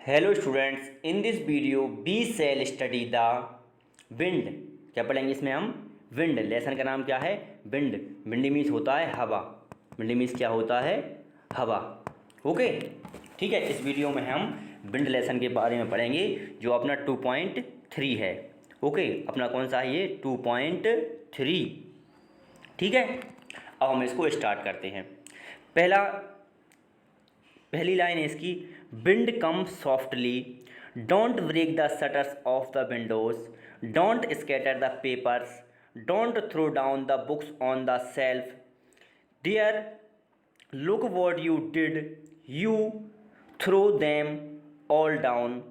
Hello students, in this video we shall study the wind. क्या पढ़ेंगे इसमें हम? विंड। लेसन का नाम क्या है? विंड। विंड मीन्स होता है हवा। विंड मीन्स क्या होता है? हवा। ओके, ठीक है। इस वीडियो में हम विंड लेसन के बारे में पढ़ेंगे जो अपना 2.3 है। ओके, अपना कौन सा है ये? 2.3। ठीक है, अब हम इसको स्टार्ट करते हैं। पहली लाइन है इसकी, wind come softly, don't break the shutters of the windows, don't scatter the papers, don't throw down the books on the shelf, dear look what you did, you throw them all down.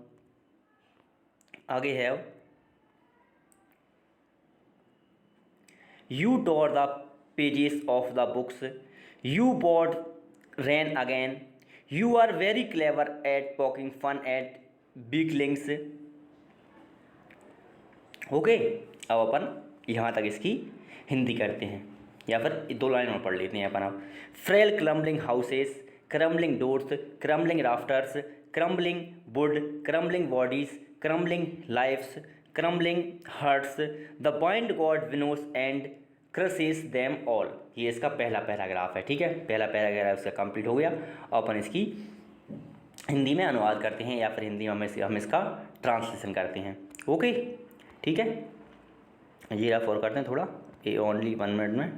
आगे है, you tore the pages of the books, you brought rain again, you are very clever at poking fun at weaklings. Okay, अब अपन यहाँ तक इसकी हिंदी करते हैं या फिर दो लाइन में पढ़ लेते हैं अपन। अब frail crumbling houses, crumbling doors, crumbling rafters, crumbling wood, crumbling bodies, crumbling lives, crumbling hearts, the point god winnows and crushes them all. ये इसका पहला पैराग्राफ है। ठीक है, पहला पैराग्राफ इसका कंप्लीट हो गया। और अपन इसकी हिंदी में अनुवाद करते हैं या फिर हिंदी में हम इसका ट्रांसलेशन करते हैं। ओके, ठीक है, ये रफ और करते हैं थोड़ा, ये ओनली 1 मिनट में।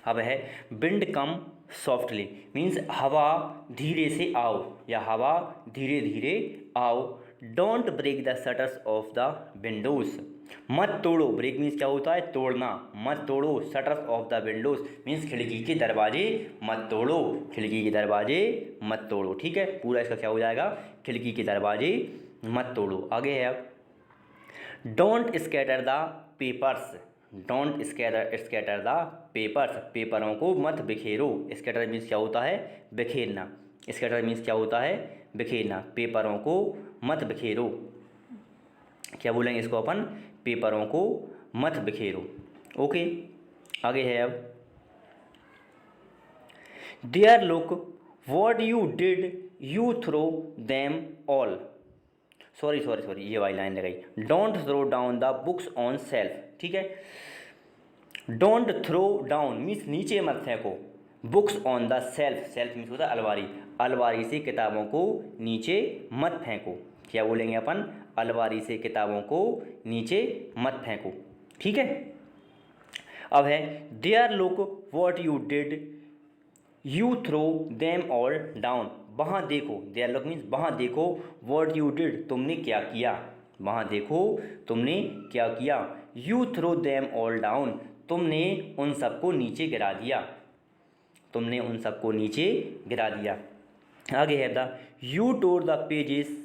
अब है विंड कम सॉफ्टली, मीन्स हवा धीरे से आओ या हवा धीरे धीरे आओ। Don't break the shutters of the windows, मत तोड़ो। ब्रेक मीन्स क्या होता है? तोड़ना। मत तोड़ो shutters of the Windows means खिड़की के दरवाजे मत तोड़ो। खिड़की के दरवाजे मत तोड़ो। ठीक है, पूरा इसका क्या हो जाएगा? खिड़की के दरवाजे मत तोड़ो। आगे है, अब don't scatter the papers, don't scatter the papers, पेपरों को मत बिखेरो। स्कैटर मीन्स क्या होता है? बिखेरना। स्कैटर मीन्स क्या होता है? बिखेरना। पेपरों को मत बिखेरो। क्या बोलेंगे इसको अपन? पेपरों को मत बिखेरो। ओके, आगे है, अब there look what you did, you throw them all. Sorry, ये वाली लाइन लगाई। Don't throw down the books on shelf. ठीक है, डोंट थ्रो डाउन मीन्स नीचे मत फेंको, books on the shelf, shelf means होता है अलमारी, अलमारी से किताबों को नीचे मत फेंको। क्या बोलेंगे अपन? अलमारी से किताबों को नीचे मत फेंको। ठीक है, अब है there look what you did, you throw them all down. वहाँ देखो, देयर लुक मीन्स वहाँ देखो, वॉट यू डिड तुमने क्या किया, वहाँ देखो तुमने क्या किया। You throw them all down तुमने उन सबको नीचे गिरा दिया, तुमने उन सबको नीचे गिरा दिया। आगे है, the you tore the pages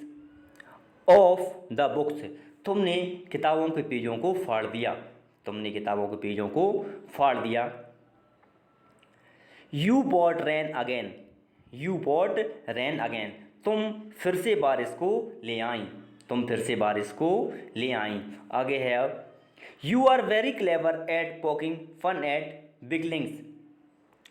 of the books, तुमने किताबों के पेजों को फाड़ दिया, तुमने किताबों के पेजों को फाड़ दिया। You brought rain again, you brought rain again तुम फिर से बारिश को ले आई, तुम फिर से बारिश को ले आई। आगे है, अब you are very clever at poking fun at weaklings,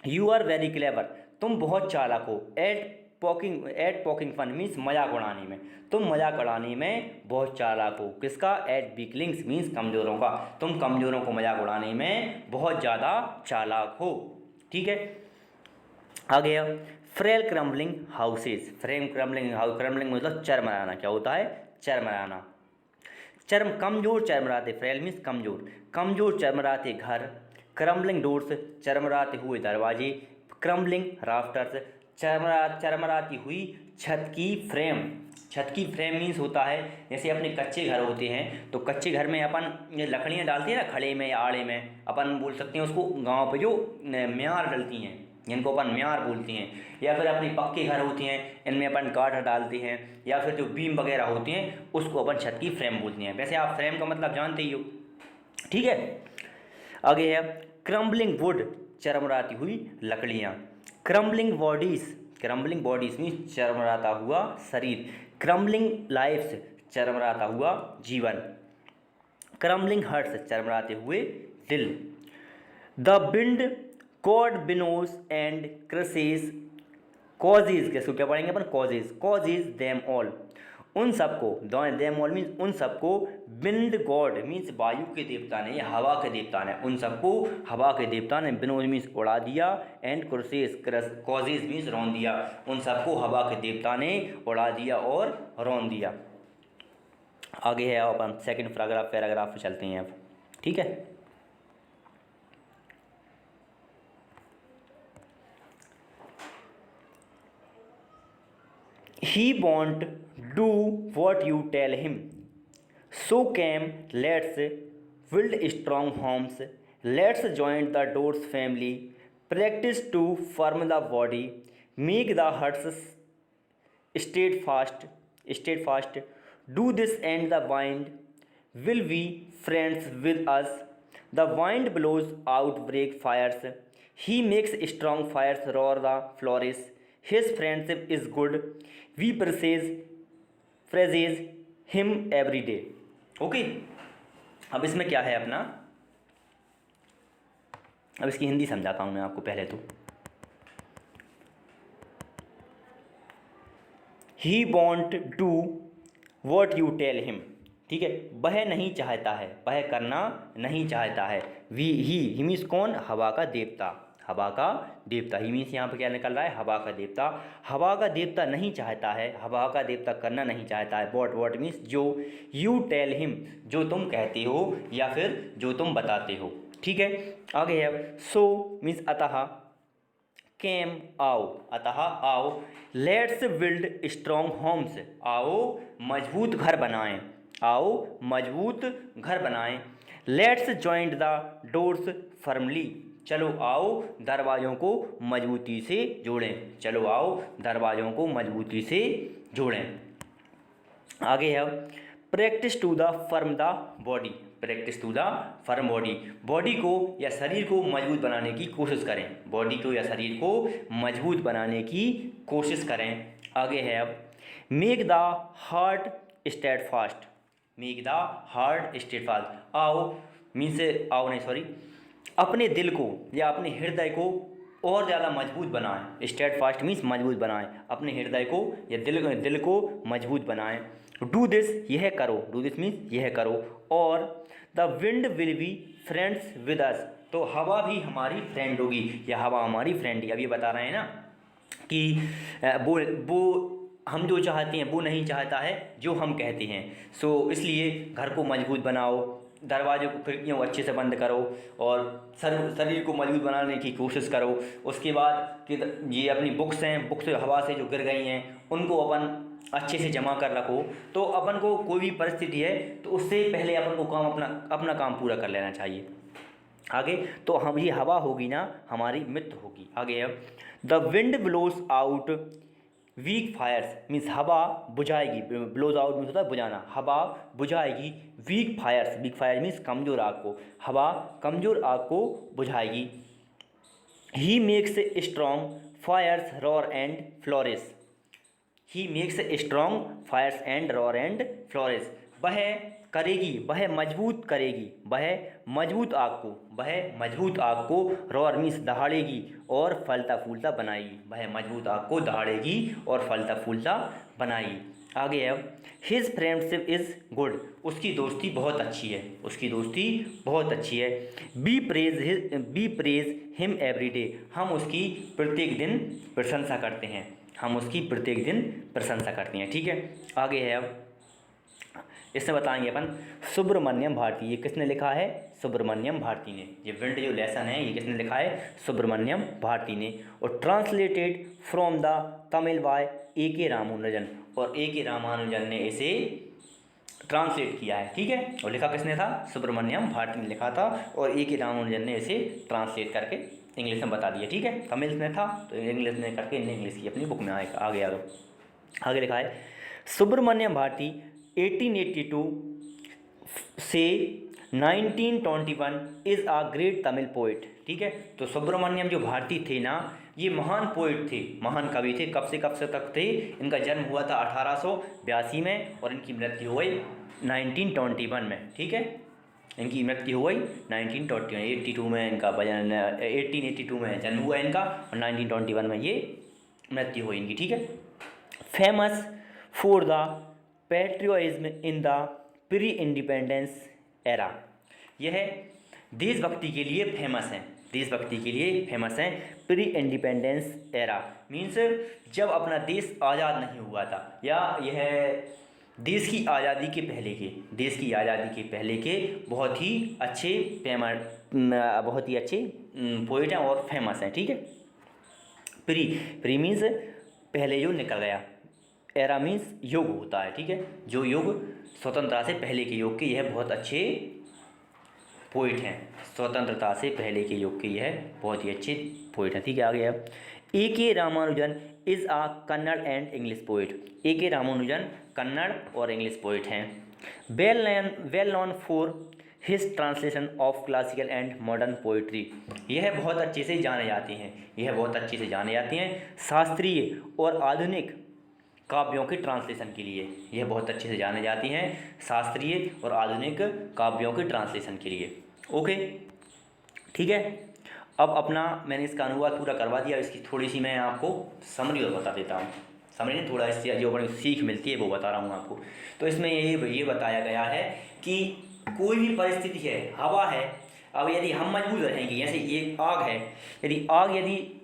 you are very clever तुम बहुत चालाक हो, एट पोकिंग फन मीन्स मजाक उड़ाने में, तुम मजाक उड़ाने में बहुत चालाक हो। किसका? एट बिगलिंग्स मीन्स कमज़ोरों का, तुम कमज़ोरों को मजाक उड़ाने में बहुत ज़्यादा चालाक हो। ठीक है, आगे frail crumbling houses, frame crumbling house, crumbling मतलब चरमराना। क्या होता है? चरमराना। कमजोर चरमराते, फ्रेल मीन्स कमजोर, कमजोर चरमराते घर, क्रम्बलिंग डोर्स चरमराते हुए दरवाजे, क्रम्बलिंग राफ्टर्स चरमराती हुई छत की फ्रेम। छत की फ्रेम मीन्स होता है जैसे अपने कच्चे घर होते हैं, तो कच्चे घर में अपन ये लकड़ियाँ डालते हैं ना, खड़े में या आड़े में, अपन बोल सकते हैं उसको गांव पे जो म्यार डलती हैं जिनको अपन म्यार बोलते हैं, या फिर अपने पक्के घर होते हैं इनमें अपन काठ डालते हैं, या फिर जो बीम वगैरह होते हैं उसको अपन छत की फ्रेम बोलते हैं। वैसे आप फ्रेम का मतलब जानते ही हो। ठीक है, आगे है क्रम्बलिंग वुड चरमराती हुई लकड़ियाँ, क्रम्बलिंग बॉडीज मीन्स चरमराता हुआ शरीर, क्रम्बलिंग लाइफ्स चरमराता हुआ जीवन, क्रम्बलिंग हर्ट्स चरमराते हुए दिल। The wind god winnows and crushes causes, कैसे क्या पढ़ेंगे अपन, कॉजेज देम ऑल, उन सबको, देम ऑल मीन्स उन सबको, विंड गॉड मीन्स वायु के देवता ने या हवा के देवता ने, उन सबको हवा के देवता ने, विनोद मीन्स उड़ा दिया, एंड क्रोसेस कॉजेज मीन्स रौन दिया, उन सबको हवा के देवता ने उड़ा दिया और रौन दिया। आगे है अपन सेकंड पैराग्राफ पे चलते हैं अब, ठीक है। He won't do what you tell him. So came, let's build strong homes. Let's join the Doors family. Practice to firm the body. Make the hearts steadfast. Do this and the wind will be friends with us. The wind blows out break fires. He makes strong fires roar the flourish. His friendship is good. We praises him every day. Okay, अब इसमें क्या है अपना, अब इसकी हिंदी समझाता हूँ मैं आपको पहले तो। He won't do what you tell him, ठीक है, वह नहीं चाहता है, वह करना नहीं चाहता है। ही मीन्स कौन, हवा का देवता, हवा का देवता, ही मीन्स यहाँ पे क्या निकल रहा है, हवा का देवता, हवा का देवता नहीं चाहता है, हवा का देवता करना नहीं चाहता है। वॉट मीन्स जो, यू टेल हिम जो तुम कहते हो या फिर जो तुम बताते हो, ठीक है। आगे है सो मीन्स अतः, केम आओ, अतः आओ, लेट्स बिल्ड स्ट्रॉन्ग होम्स, आओ मजबूत घर बनाएं, आओ मजबूत घर बनाएं। Let's joint the doors firmly, चलो आओ दरवाज़ों को मजबूती से जोड़ें, चलो आओ दरवाज़ों को मजबूती से जोड़ें। आगे है practise to the firm the body, practise to the firm body, body को या शरीर को मजबूत बनाने की कोशिश करें, बॉडी को या शरीर को मजबूत बनाने की कोशिश करें। आगे है अब make the heart steadfast, make the heart steadfast, आओ मीन्स आओ नहीं सॉरी, अपने दिल को या अपने हृदय को और ज़्यादा मजबूत बनाएं, स्टेड फास्ट मीन्स मजबूत बनाएं, अपने हृदय को या दिल को मजबूत बनाएं। डू दिस, यह करो, डू दिस मीन्स यह करो, और the wind will be friends with us, तो हवा भी हमारी फ्रेंड होगी या हवा हमारी फ्रेंड है। अब ये बता रहे हैं ना कि वो हम जो चाहते हैं वो नहीं चाहता है जो हम कहते हैं, सो इसलिए घर को मजबूत बनाओ, दरवाजे को खिड़कियों को अच्छे से बंद करो और शरीर को मजबूत बनाने की कोशिश करो। उसके बाद कि ये अपनी बुक्स हैं, बुक्स हवा से जो गिर गई हैं उनको अपन अच्छे से जमा कर रखो, तो अपन को कोई भी परिस्थिति है तो उससे पहले अपन को काम अपना काम पूरा कर लेना चाहिए। आगे तो हम ये हवा होगी ना हमारी मित्र होगी। आगे अब the wind blows out weak fires means हवा बुझाएगी, ब्लोज आउट मीन्स होता है बुझाना, हवा बुझाएगी weak fires, weak fire means कमज़ोर आग को, हवा कमज़ोर आग को बुझाएगी। He makes strong fires roar and flourish, he makes strong fires and roar and flourish, वह करेगी, वह मजबूत करेगी, वह मजबूत आग को, वह मजबूत आग को रॉर मीन्स दहाड़ेगी और फलता फूलता बनाएगी, वह मजबूत आग को दहाड़ेगी और फलता फूलता बनाएगी। आगे अब हिज फ्रेंडशिप इज़ गुड, उसकी दोस्ती बहुत अच्छी है, उसकी दोस्ती बहुत अच्छी है। Be praise him every day, हम उसकी प्रत्येक दिन प्रशंसा करते हैं, हम उसकी प्रत्येक दिन प्रशंसा करते हैं, ठीक है। आगे है अब इसमें बताएंगे अपन सुब्रमण्यम भारती, ये किसने लिखा है, सुब्रमण्यम भारती ने, ये विंड जो लेसन है ये किसने लिखा है, सुब्रमण्यम भारती ने, और translated from the Tamil by A.K. Ramanujan, और A.K. रामानुजन ने इसे ट्रांसलेट किया है, ठीक है, और लिखा किसने था, सुब्रमण्यम भारती ने लिखा था, और A.K. रामानुजन ने इसे ट्रांसलेट करके इंग्लिश में बता दिया, ठीक है, तमिल में था तो इंग्लिश में करके इंग्लिश की अपनी बुक में आएगा। आगे लिखा है सुब्रमण्यम भारती 1882 से 1921 is a great Tamil poet, ठीक है। तो सुब्रमण्यम जो भारती थे ना ये महान पोइट थे, महान कवि थे। कब से तक थे, इनका जन्म हुआ था 1882 में और इनकी मृत्यु हुई 1921 में, ठीक है, इनकी मृत्यु हुई 1982 में, इनका 1882 में जन्म हुआ इनका और 1921 में ये मृत्यु हो इनकी, ठीक है। Famous for the patriotism in the pre independence era, यह देशभक्ति के लिए फेमस हैं, देशभक्ति के लिए फेमस हैं। प्री इंडिपेंडेंस एरा मीन्स जब अपना देश आज़ाद नहीं हुआ था, या यह देश की आज़ादी के पहले के, देश की आज़ादी के पहले के बहुत ही अच्छे बहुत ही अच्छे पोइट हैं और फेमस हैं, ठीक है। प्री मीन्स पहले जो निकल गया, एरा मीन्स युग होता है, ठीक है। जो युग स्वतंत्रता से पहले के युग के यह बहुत अच्छे पोइट हैं, स्वतंत्रता से पहले के युग के यह बहुत ही अच्छे पोइट हैं, ठीक है। आगे अब A.K. Ramanujan is a Kannada and English poet, A.K. Ramanujan Kannada और इंग्लिश पोइट हैं। Well known for his translation of classical and modern poetry, यह बहुत अच्छे से जाने जाते हैं, यह बहुत अच्छे से जाने जाते हैं शास्त्रीय और आधुनिक काव्यों के ट्रांसलेशन के लिए, यह बहुत अच्छे से जाने जाती हैं शास्त्रीय और आधुनिक काव्यों के ट्रांसलेशन के लिए। ओके, ठीक है। अब अपना मैंने इसका अनुवाद पूरा करवा दिया, इसकी थोड़ी सी मैं आपको समरी और बता देता हूँ। समरी ने थोड़ा इससे जो बड़ी सीख मिलती है वो बता रहा हूँ आपको। तो इसमें ये बताया गया है कि कोई भी परिस्थिति है, हवा है, अब यदि हम मजबूत रहेंगे, जैसे एक आग है, यदि आग यदि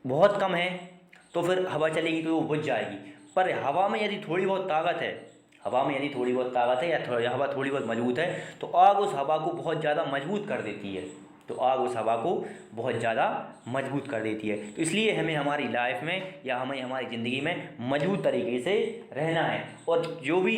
बहुत कम है तो फिर हवा चलेगी तो वो बुझ जाएगी, पर हवा में यदि थोड़ी बहुत ताकत है, हवा में यदि थोड़ी बहुत ताकत है या हवा थोड़ी बहुत मजबूत है तो आग उस हवा को बहुत ज़्यादा मजबूत कर देती है, तो आग उस हवा को बहुत ज़्यादा मजबूत कर देती है। तो इसलिए हमें हमारी लाइफ में या हमें हमारी ज़िंदगी में मजबूत तरीके से रहना है, और जो भी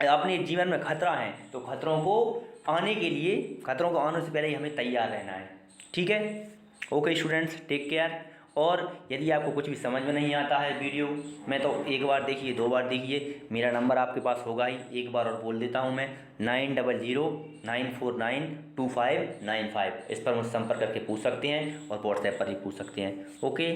अपने जीवन में खतरा है तो खतरों को आने के लिए, खतरों को आने से पहले ही हमें तैयार रहना है, ठीक है। Okay students, take care. और यदि आपको कुछ भी समझ में नहीं आता है वीडियो में तो एक बार देखिए, दो बार देखिए, मेरा नंबर आपके पास होगा ही, एक बार और बोल देता हूँ मैं, 9009492595, इस पर मुझसे संपर्क करके पूछ सकते हैं और व्हाट्सएप पर भी पूछ सकते हैं। ओके।